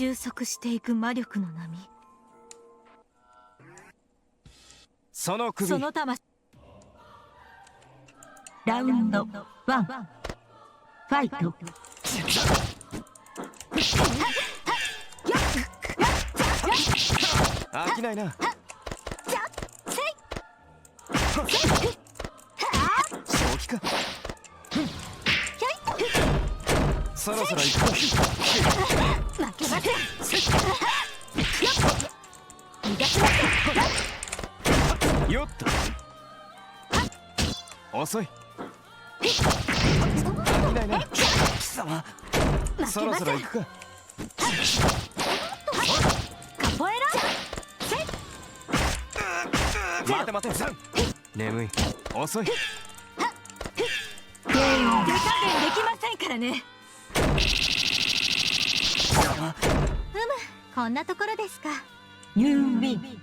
収束していく魔力の波。その首。その魂。ラウンドワン、ファイト。飽きないな。正気か。そろそろ行くか。負けません。逃がしません。よっと。遅い。飽きないな。貴様。そろそろ行くか。カポエラ。待て待て。眠い。遅い。手加減できませんからね。こんなところですか。You win。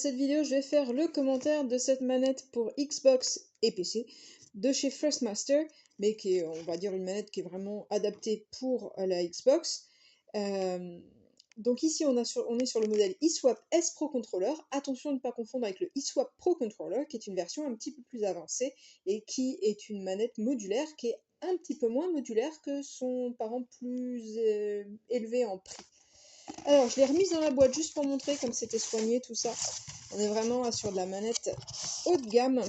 cette vidéo, je vais faire le commentaire de cette manette pour Xbox et PC de chez Thrustmaster, mais qui est, on va dire, une manette qui est vraiment adaptée pour la Xbox. Donc ici, on est sur le modèle eSwap S Pro Controller. Attention de ne pas confondre avec le eSwap Pro Controller, qui est une version un petit peu plus avancée et qui est une manette modulaire qui est un petit peu moins modulaire que son parent plus élevé en prix. Alors, je l'ai remise dans la boîte juste pour montrer comme c'était soigné tout ça. On est vraiment là sur de la manette haut de gamme.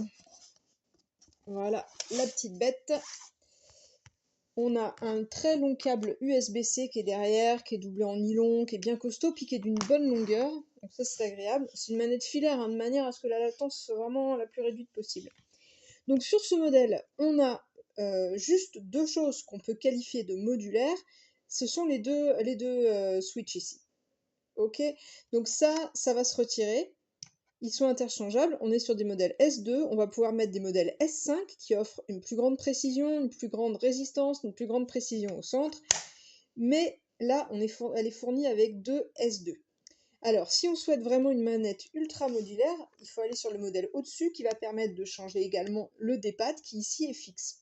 Voilà, la petite bête. On a un très long câble USB-C qui est derrière, qui est doublé en nylon, qui est bien costaud, puis qui est d'une bonne longueur. Donc ça, c'est agréable. C'est une manette filaire, hein, de manière à ce que la latence soit vraiment la plus réduite possible. Donc sur ce modèle, on a juste deux choses qu'on peut qualifier de modulaires. Ce sont les deux switches ici. Ok, donc ça va se retirer. Ils sont interchangeables. On est sur des modèles S2. On va pouvoir mettre des modèles S5 qui offrent une plus grande précision, une plus grande résistance, une plus grande précision au centre. Mais là, elle est fournie avec deux S2. Alors, si on souhaite vraiment une manette ultra modulaire, il faut aller sur le modèle au-dessus qui va permettre de changer également le D-pad qui ici est fixe,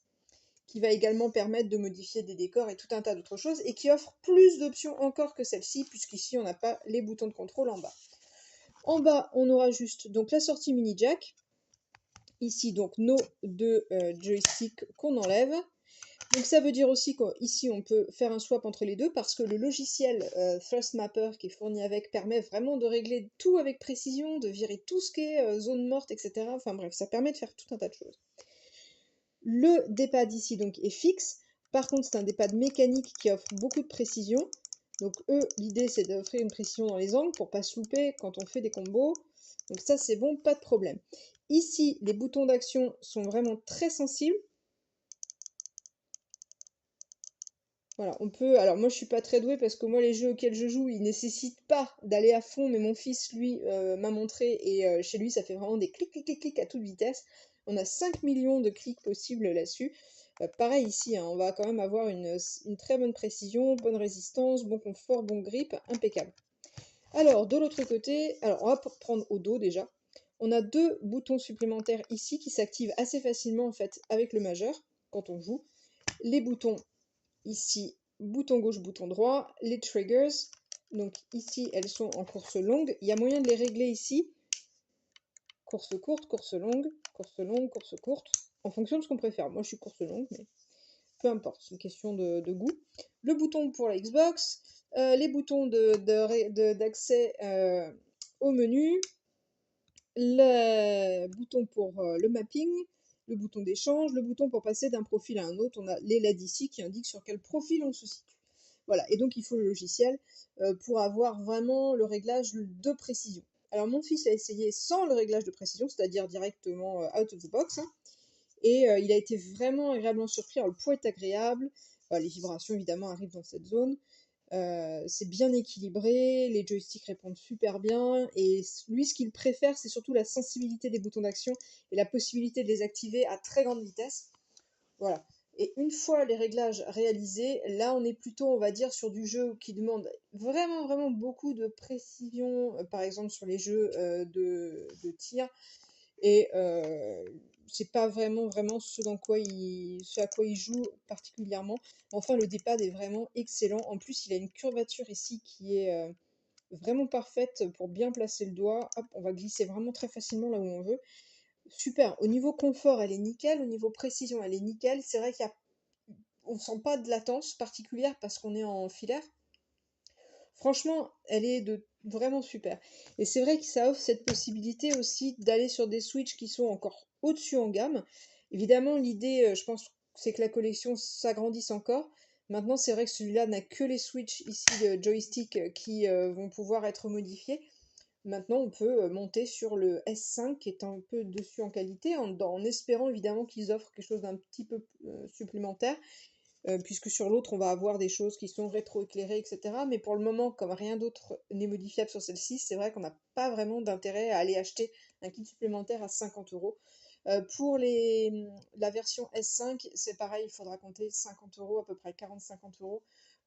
qui va également permettre de modifier des décors et tout un tas d'autres choses, et qui offre plus d'options encore que celle-ci, puisqu'ici on n'a pas les boutons de contrôle en bas. En bas, on aura juste donc la sortie mini jack, ici donc nos deux joysticks qu'on enlève. Donc ça veut dire aussi qu'ici on peut faire un swap entre les deux parce que le logiciel Thrustmapper qui est fourni avec permet vraiment de régler tout avec précision, de virer tout ce qui est zone morte, etc. Enfin bref, ça permet de faire tout un tas de choses. Le D-pad ici donc est fixe, par contre c'est un D-pad mécanique qui offre beaucoup de précision. Donc l'idée c'est d'offrir une précision dans les angles pour pas se louper quand on fait des combos. Donc ça c'est bon, pas de problème. Ici les boutons d'action sont vraiment très sensibles. Voilà, on peut. Alors moi je suis pas très douée parce que moi les jeux auxquels je joue ils nécessitent pas d'aller à fond, mais mon fils lui m'a montré et chez lui ça fait vraiment des clics clics clics clics à toute vitesse. On a 5 millions de clics possibles là-dessus. Pareil ici, hein, on va quand même avoir une très bonne précision, bonne résistance, bon confort, bon grip, impeccable. Alors de l'autre côté, alors on va prendre au dos déjà. On a deux boutons supplémentaires ici qui s'activent assez facilement en fait avec le majeur quand on joue. Les boutons ici, bouton gauche, bouton droit, les triggers, donc ici elles sont en course longue, il y a moyen de les régler ici, course courte, course longue, course courte, en fonction de ce qu'on préfère. Moi je suis course longue, mais peu importe, c'est une question de goût. Le bouton pour la Xbox, les boutons d'accès au menu, le bouton pour le mapping, le bouton d'échange, le bouton pour passer d'un profil à un autre. On a les LED ici qui indiquent sur quel profil on se situe. Voilà, et donc il faut le logiciel pour avoir vraiment le réglage de précision. Alors mon fils a essayé sans le réglage de précision, c'est-à-dire directement out of the box, hein, et il a été vraiment agréablement surpris. Alors, le poids est agréable, les vibrations évidemment arrivent dans cette zone. C'est bien équilibré, les joysticks répondent super bien, et lui ce qu'il préfère c'est surtout la sensibilité des boutons d'action et la possibilité de les activer à très grande vitesse. Voilà. Et une fois les réglages réalisés, là on est plutôt on va dire sur du jeu qui demande vraiment vraiment beaucoup de précision, par exemple sur les jeux de tir, et c'est pas vraiment ce à quoi il joue particulièrement. Enfin, le D-pad est vraiment excellent. En plus, il a une curvature ici qui est vraiment parfaite pour bien placer le doigt. Hop, on va glisser vraiment très facilement là où on veut. Super. Au niveau confort, elle est nickel. Au niveau précision, elle est nickel. C'est vrai qu'on sent pas de latence particulière parce qu'on est en filaire. Franchement, elle est vraiment super. Et c'est vrai que ça offre cette possibilité aussi d'aller sur des Switch qui sont encore au-dessus en gamme. Évidemment, l'idée, je pense, c'est que la collection s'agrandisse encore. Maintenant, c'est vrai que celui-là n'a que les Switch ici de joystick qui vont pouvoir être modifiés. Maintenant, on peut monter sur le S5 qui est un peu dessus en qualité, en espérant évidemment qu'ils offrent quelque chose d'un petit peu supplémentaire. Puisque sur l'autre, on va avoir des choses qui sont rétroéclairées, etc. Mais pour le moment, comme rien d'autre n'est modifiable sur celle-ci, c'est vrai qu'on n'a pas vraiment d'intérêt à aller acheter un kit supplémentaire à 50 euros. Pour la version S5, c'est pareil, il faudra compter 50 euros, à peu près 40-50 euros,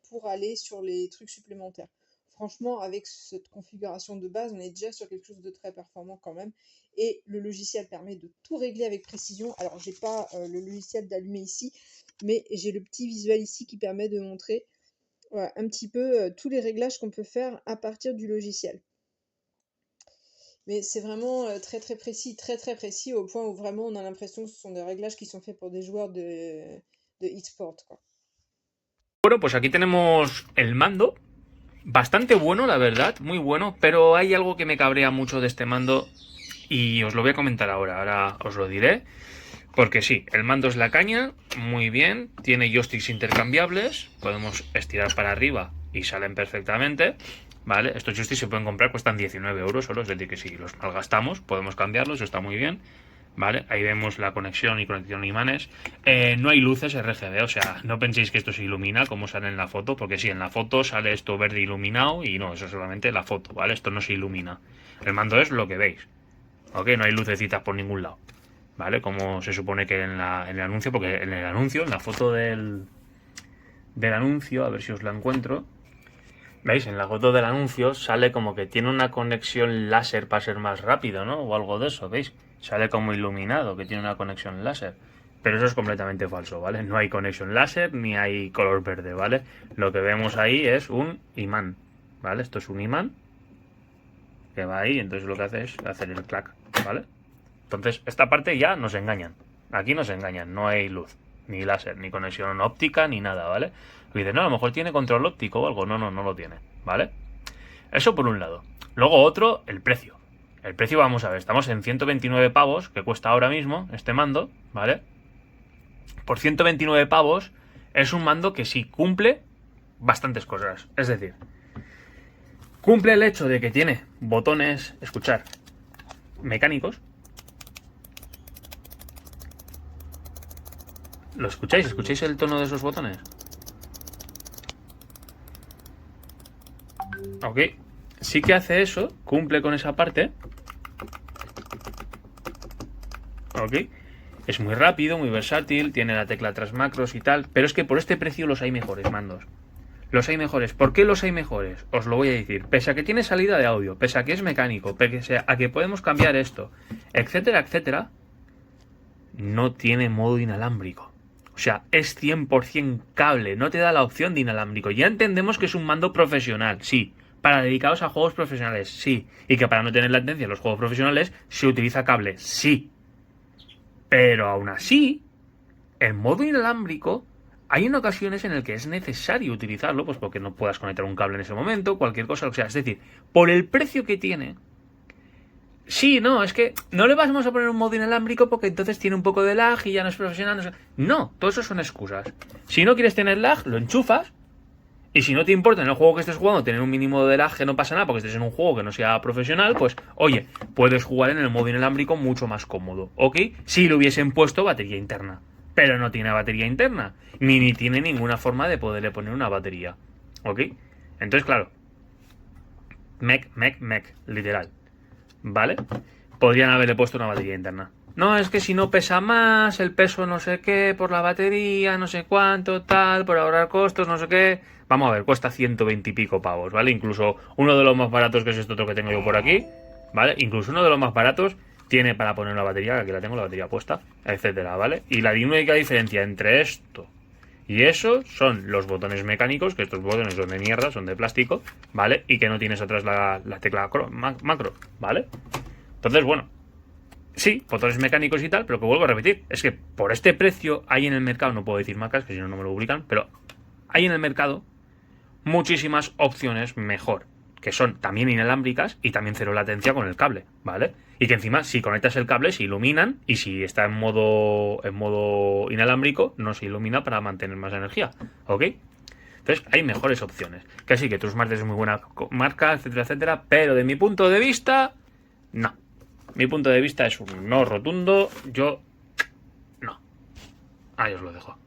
pour aller sur les trucs supplémentaires. franchement, avec cette configuration de base, on est déjà sur quelque chose de très performant quand même. Et le logiciel permet de tout régler avec précision. Alors, j'ai pas le logiciel d'allumer ici, mais j'ai le petit visuel ici qui permet de montrer voilà, un petit peu tous les réglages qu'on peut faire à partir du logiciel. Mais c'est vraiment très très précis, au point où vraiment on a l'impression que ce sont des réglages qui sont faits pour des joueurs de e-sport, quoi. Bueno, pues aquí tenemos el mando. Bastante bueno, la verdad, muy bueno, pero hay algo que me cabrea mucho de este mando y os lo voy a comentar ahora, ahora os lo diré. Porque sí, el mando es la caña, muy bien, tiene joysticks intercambiables, podemos estirar para arriba y salen perfectamente, ¿vale? Estos joysticks se pueden comprar, cuestan 19 euros solo, es decir, que si los malgastamos podemos cambiarlos, eso está muy bien, ¿vale? Ahí vemos la conexión y conexión imanes. No hay luces RGB, o sea, no penséis que esto se ilumina como sale en la foto, porque sí, en la foto sale esto verde iluminado y no, eso es solamente la foto, ¿vale? Esto no se ilumina. El mando es lo que veis, ¿ok? No hay lucecitas por ningún lado. ¿Vale? Como se supone que en el anuncio, porque en el anuncio, en la foto del anuncio, a ver si os la encuentro, ¿veis? En la foto del anuncio sale como que tiene una conexión láser para ser más rápido, ¿no? O algo de eso, ¿veis? Sale como iluminado, que tiene una conexión láser. Pero eso es completamente falso, ¿vale? No hay conexión láser ni hay color verde, ¿vale? Lo que vemos ahí es un imán, ¿vale? Esto es un imán que va ahí, entonces lo que hace es hacer el clac, ¿vale? Entonces, esta parte ya nos engañan. Aquí nos engañan, no hay luz, ni láser, ni conexión óptica, ni nada, ¿vale? Y dicen, no, a lo mejor tiene control óptico o algo. No, no, no lo tiene, ¿vale? Eso por un lado. Luego otro, el precio. El precio, vamos a ver, estamos en 129 pavos, que cuesta ahora mismo este mando, ¿vale? Por 129 pavos es un mando que sí cumple bastantes cosas. Es decir, cumple el hecho de que tiene botones, escuchar, mecánicos. ¿Lo escucháis? ¿Escucháis el tono de esos botones? Ok. Sí que hace eso, cumple con esa parte. Ok. Es muy rápido, muy versátil, tiene la tecla tras macros y tal, pero es que por este precio los hay mejores mandos. Los hay mejores. ¿Por qué los hay mejores? Os lo voy a decir. Pese a que tiene salida de audio, pese a que es mecánico, pese a que podemos cambiar esto, etcétera, etcétera, no tiene modo inalámbrico. O sea, es 100% cable, no te da la opción de inalámbrico. Ya entendemos que es un mando profesional, sí. Para dedicados a juegos profesionales, sí. Y que para no tener latencia en los juegos profesionales se utiliza cable, sí. Pero aún así, el modo inalámbrico, hay en ocasiones en el que es necesario utilizarlo, pues porque no puedas conectar un cable en ese momento, cualquier cosa, o sea, es decir, por el precio que tiene. Sí, no, es que no le vamos a poner un modo inalámbrico porque entonces tiene un poco de lag y ya no es profesional. No, todo eso son excusas. Si no quieres tener lag, lo enchufas. Y si no te importa en el juego que estés jugando tener un mínimo de lag que no pasa nada porque estés en un juego que no sea profesional, pues oye, puedes jugar en el modo inalámbrico mucho más cómodo, ¿ok? Si le hubiesen puesto batería interna. Pero no tiene batería interna. Ni tiene ninguna forma de poderle poner una batería, ¿ok? Entonces, claro. Mec, literal. ¿Vale? Podrían haberle puesto una batería interna. No, es que si no pesa más, el peso no sé qué, por la batería, no sé cuánto, tal, por ahorrar costos, no sé qué. Vamos a ver, cuesta 120 y pico pavos, ¿vale? Incluso uno de los más baratos, que es este otro que tengo yo por aquí, ¿vale? Incluso uno de los más baratos tiene para poner una batería, que aquí la tengo, la batería puesta, etcétera, ¿vale? Y la única diferencia entre esto y eso son los botones mecánicos, que estos botones son de mierda, son de plástico, ¿vale? Y que no tienes atrás la tecla macro, ¿vale? Entonces, bueno, sí, botones mecánicos y tal, pero que vuelvo a repetir, es que por este precio hay en el mercado, no puedo decir marcas, que si no, no me lo publican, pero hay en el mercado muchísimas opciones mejor, que son también inalámbricas y también cero latencia con el cable, ¿vale? Y que encima, si conectas el cable, se iluminan, y si está en modo inalámbrico, no se ilumina para mantener más energía, ¿ok? Entonces, hay mejores opciones. Que sí, que Trustmart es muy buena marca, etcétera, etcétera, pero de mi punto de vista, no. Mi punto de vista es un no rotundo, yo no. Ahí os lo dejo.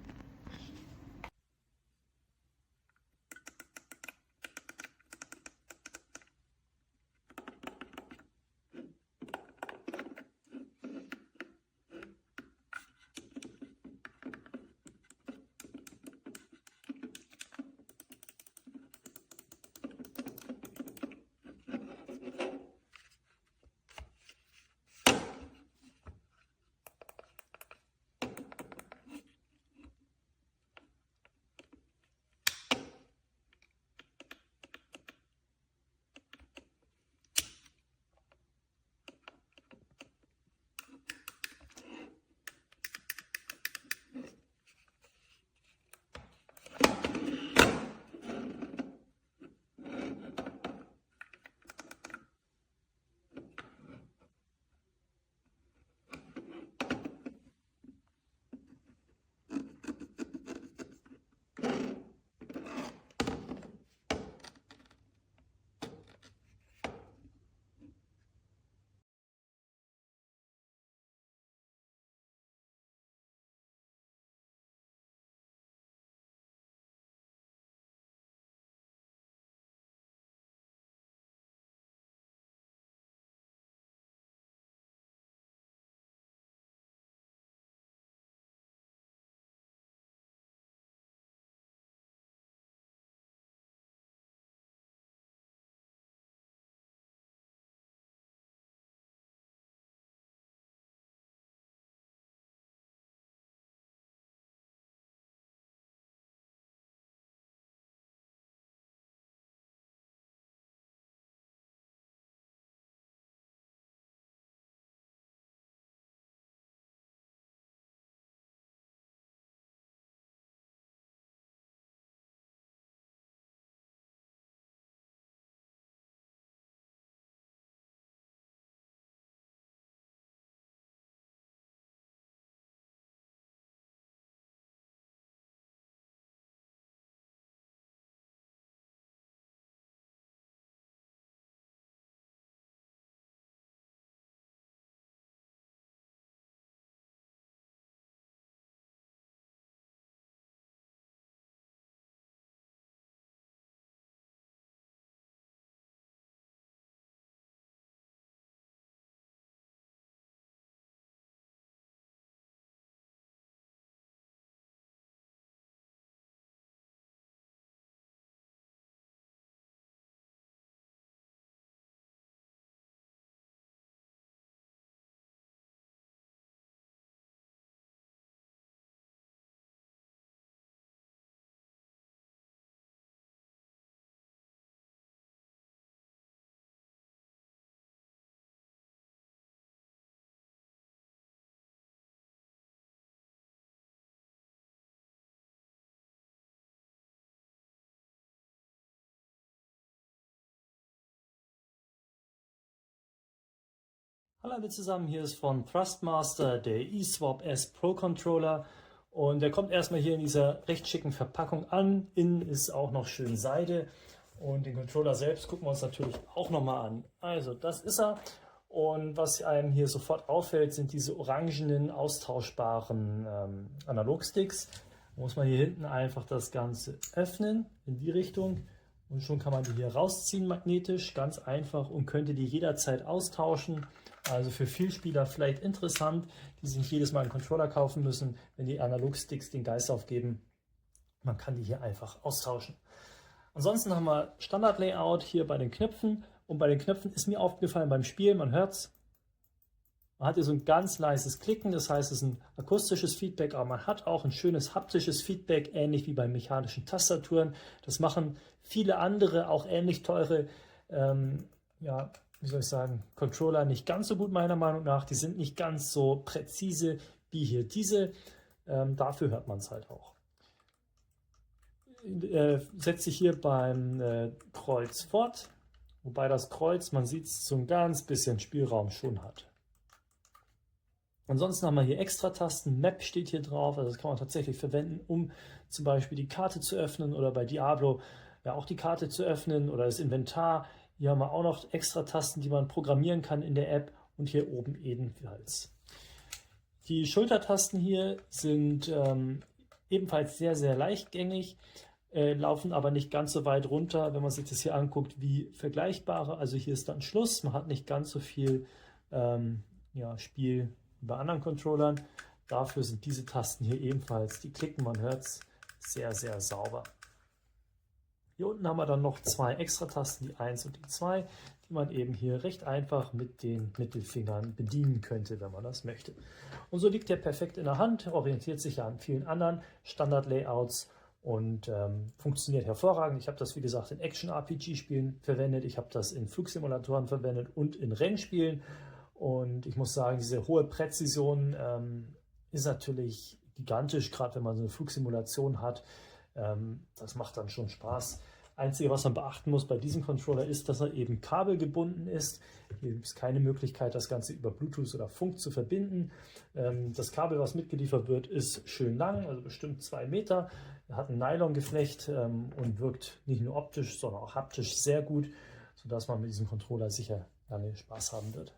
Hallo alle zusammen, hier ist von Thrustmaster der eSwap S Pro Controller und der kommt erstmal hier in dieser recht schicken Verpackung an. Innen ist auch noch schön Seide und den Controller selbst gucken wir uns natürlich auch nochmal an. Also das ist er und was einem hier sofort auffällt, sind diese orangenen austauschbaren Analogsticks. Da muss man hier hinten einfach das Ganze öffnen in die Richtung. Und schon kann man die hier rausziehen magnetisch, ganz einfach, und könnte die jederzeit austauschen. Also für Vielspieler vielleicht interessant, die sich nicht jedes Mal einen Controller kaufen müssen, wenn die Analogsticks den Geist aufgeben. Man kann die hier einfach austauschen. Ansonsten haben wir Standard-Layout hier bei den Knöpfen. Und bei den Knöpfen ist mir aufgefallen beim Spiel, man hört es, man hat hier so ein ganz leises Klicken, das heißt, es ist ein akustisches Feedback, aber man hat auch ein schönes haptisches Feedback, ähnlich wie bei mechanischen Tastaturen. Das machen viele andere, auch ähnlich teure, ja, wie soll ich sagen, Controller nicht ganz so gut meiner Meinung nach. Die sind nicht ganz so präzise wie hier diese. Dafür hört man es halt auch. Setzt sich hier beim Kreuz fort, wobei das Kreuz, man sieht es, so ein ganz bisschen Spielraum schon hat. Ansonsten haben wir hier Extra-Tasten, Map steht hier drauf, also das kann man tatsächlich verwenden, um zum Beispiel die Karte zu öffnen oder bei Diablo ja auch die Karte zu öffnen oder das Inventar. Hier haben wir auch noch Extra-Tasten, die man programmieren kann in der App und hier oben ebenfalls. Die Schultertasten hier sind ebenfalls sehr, sehr leichtgängig, laufen aber nicht ganz so weit runter, wenn man sich das hier anguckt, wie vergleichbare. Also hier ist dann Schluss, man hat nicht ganz so viel ja, Spiel wie bei anderen Controllern. Dafür sind diese Tasten hier ebenfalls, die klicken, man hört es, sehr, sehr sauber. Hier unten haben wir dann noch zwei Extra-Tasten, die 1 und die 2, die man eben hier recht einfach mit den Mittelfingern bedienen könnte, wenn man das möchte. Und so liegt der perfekt in der Hand, orientiert sich ja an vielen anderen Standard-Layouts und funktioniert hervorragend. Ich habe das, wie gesagt, in Action-RPG-Spielen verwendet, ich habe das in Flugsimulatoren verwendet und in Rennspielen. Und ich muss sagen, diese hohe Präzision ist natürlich gigantisch, gerade wenn man so eine Flugsimulation hat. Das macht dann schon Spaß. Einzige, was man beachten muss bei diesem Controller ist, dass er eben kabelgebunden ist. Hier gibt es keine Möglichkeit, das Ganze über Bluetooth oder Funk zu verbinden. Das Kabel, was mitgeliefert wird, ist schön lang, also bestimmt 2 Meter. Er hat ein Nylongeflecht und wirkt nicht nur optisch, sondern auch haptisch sehr gut, sodass man mit diesem Controller sicher lange Spaß haben wird.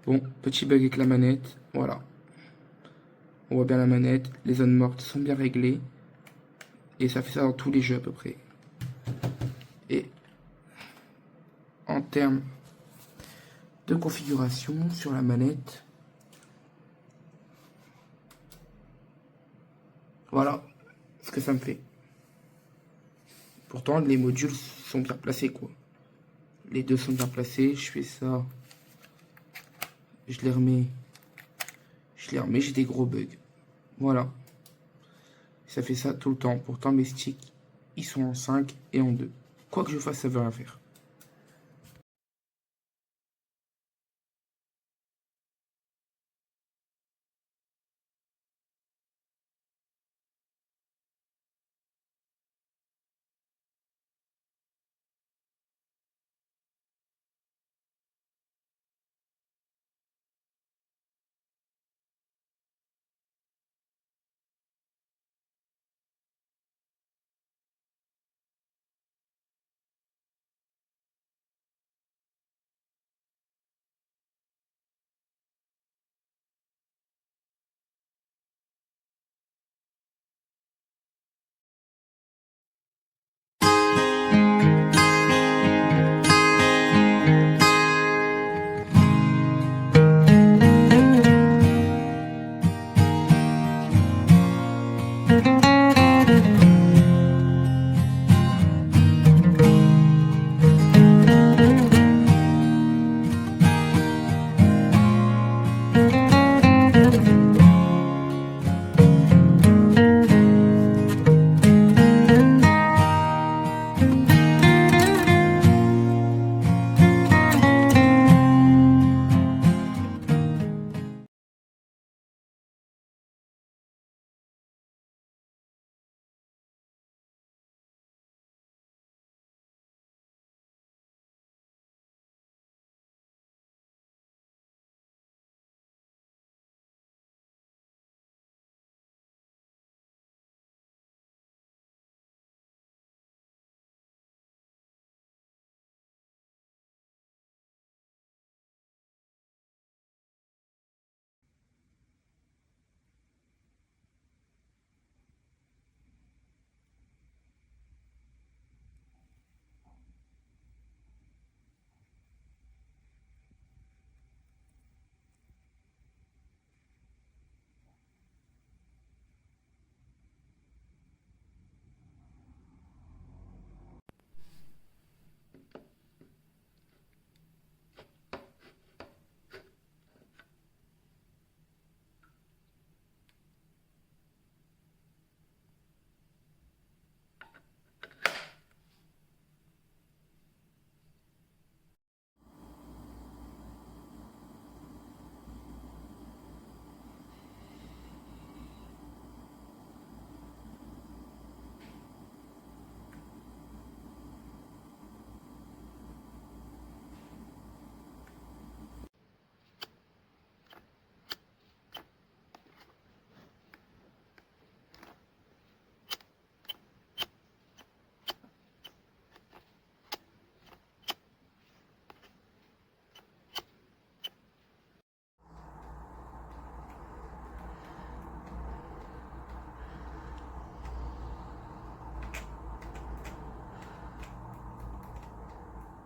Bon, petit bug avec la manette, voilà. On voit bien la manette, les zones mortes sont bien réglées. Et ça fait ça dans tous les jeux à peu près. Et en termes de configuration sur la manette, voilà ce que ça me fait. Pourtant, les modules sont bien placés, quoi. Les deux sont bien placés. Je fais ça. Je les remets. J'ai des gros bugs. Voilà. Ça fait ça tout le temps. Pourtant, mes sticks, ils sont en 5 et en 2. Quoi que je fasse, ça veut rien faire.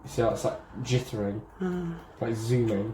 See how it's like jittering, like zooming.